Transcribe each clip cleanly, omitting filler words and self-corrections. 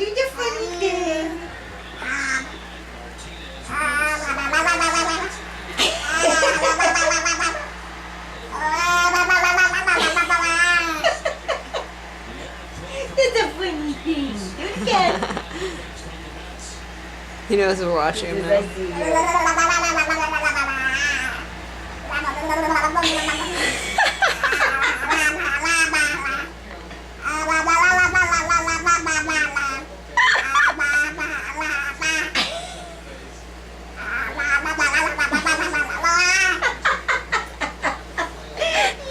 Do the funny thing. Do the funny thing. Do it again. He knows we're watching him now.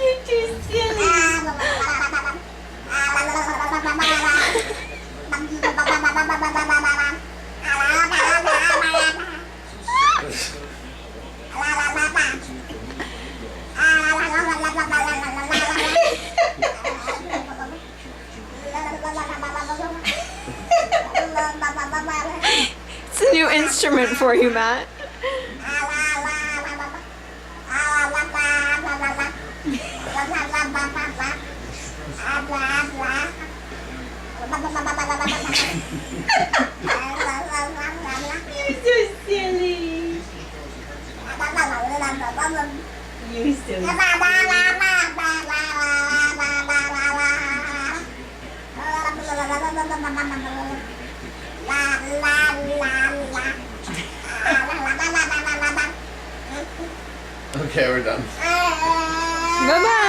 You're too silly. It's a new instrument for you, Matt. You're so silly. You're so silly. Okay, we're done. Bye-bye.